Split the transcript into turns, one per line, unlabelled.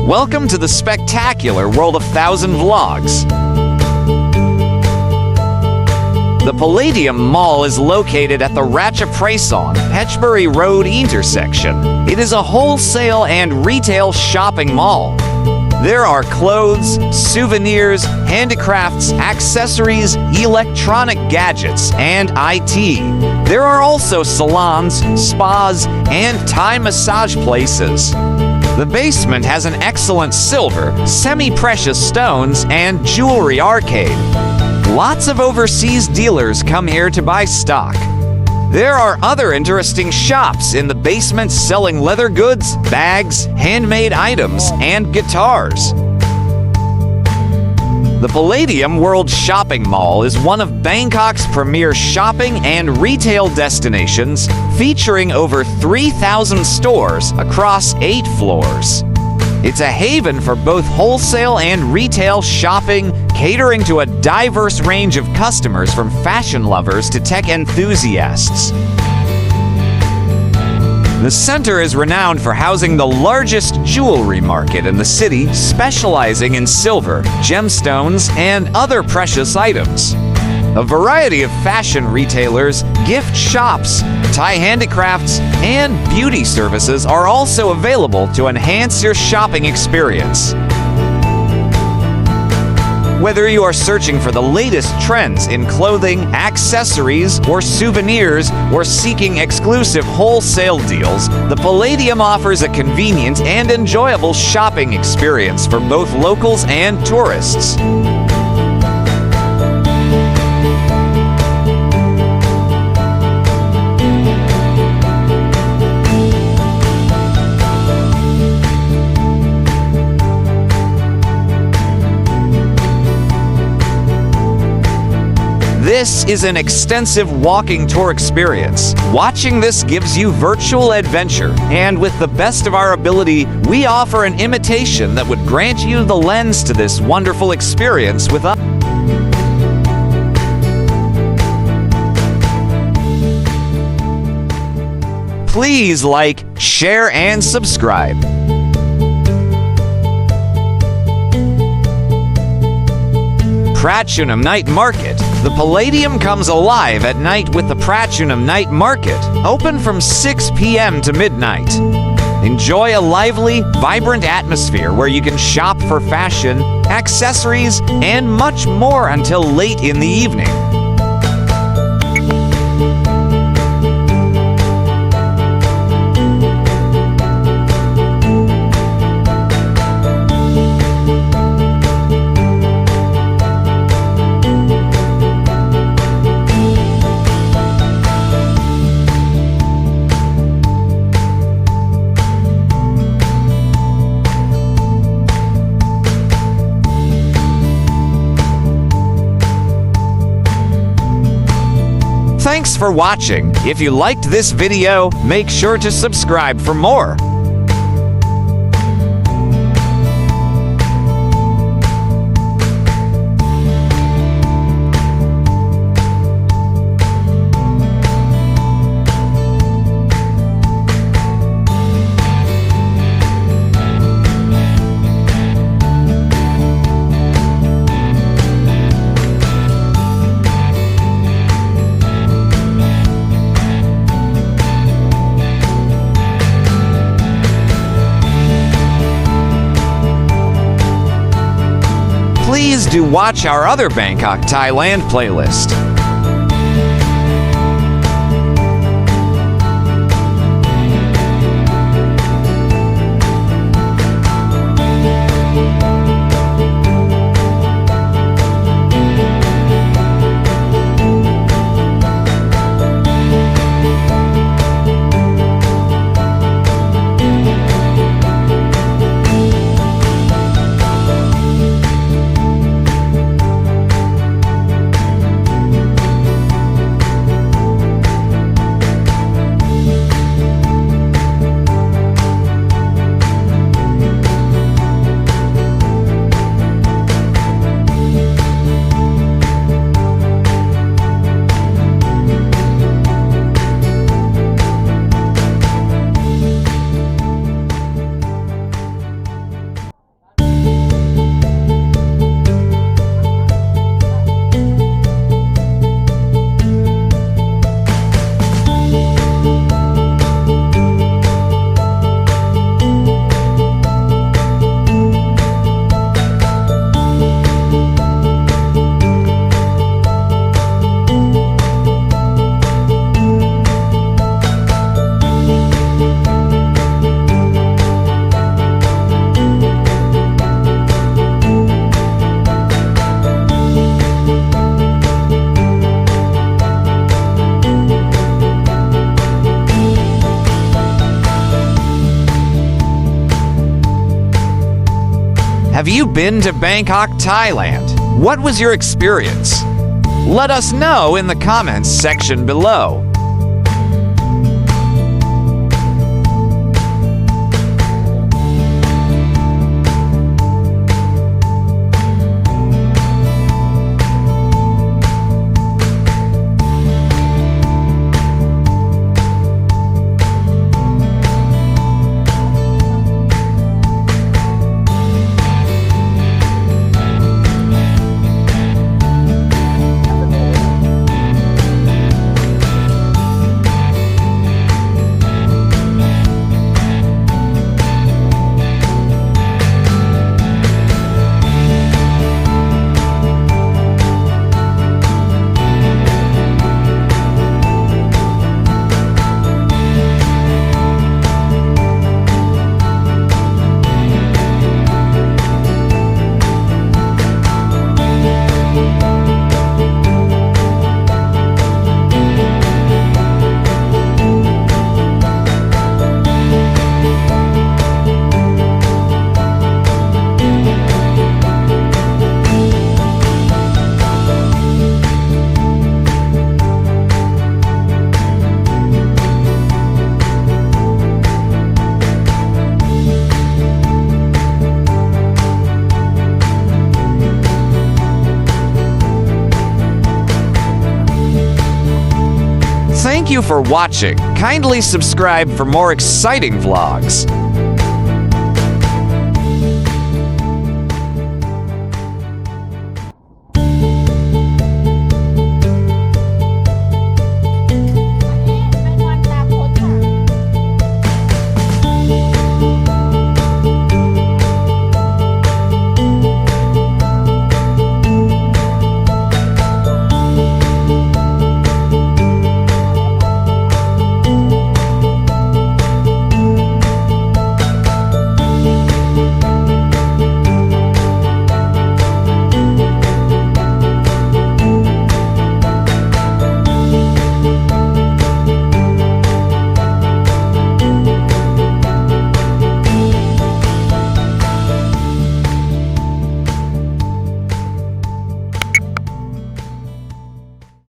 Welcome to the spectacular world of 1,000 Vlogs. The Palladium Mall is located at the Ratchapraison, Petchbury Road intersection. It is a wholesale and retail shopping mall. There are clothes, souvenirs, handicrafts, accessories, electronic gadgets, and IT. There are also salons, spas, and Thai massage places. The basement has an excellent silver, semi-precious stones, and jewelry arcade. Lots of overseas dealers come here to buy stock. There are other interesting shops in the basement selling leather goods, bags, handmade items, and guitars. The Palladium World Shopping Mall is one of Bangkok's premier shopping and retail destinations, featuring over 3,000 stores across 8 floors. It's a haven for both wholesale and retail shopping, catering to a diverse range of customers from fashion lovers to tech enthusiasts. The center is renowned for housing the largest jewelry market in the city, specializing in silver, gemstones, and other precious items. A variety of fashion retailers, gift shops, Thai handicrafts, and beauty services are also available to enhance your shopping experience. Whether you are searching for the latest trends in clothing, accessories, or souvenirs, or seeking exclusive wholesale deals, the Palladium offers a convenient and enjoyable shopping experience for both locals and tourists. This is an extensive walking tour experience. Watching this gives you virtual adventure, and with the best of our ability, we offer an imitation that would grant you the lens to this wonderful experience with us. Please like, share, and subscribe. Pratunam Night Market. The Palladium comes alive at night with the Pratunam Night Market, open from 6 p.m. to midnight. Enjoy a lively, vibrant atmosphere where you can shop for fashion, accessories, and much more until late in the evening. Thanks for watching. If you liked this video, make sure to subscribe for more. Please do watch our other Bangkok, Thailand playlist. Have you been to Bangkok, Thailand? What was your experience? Let us know in the comments section below. Thank you for watching. Kindly subscribe for more exciting vlogs.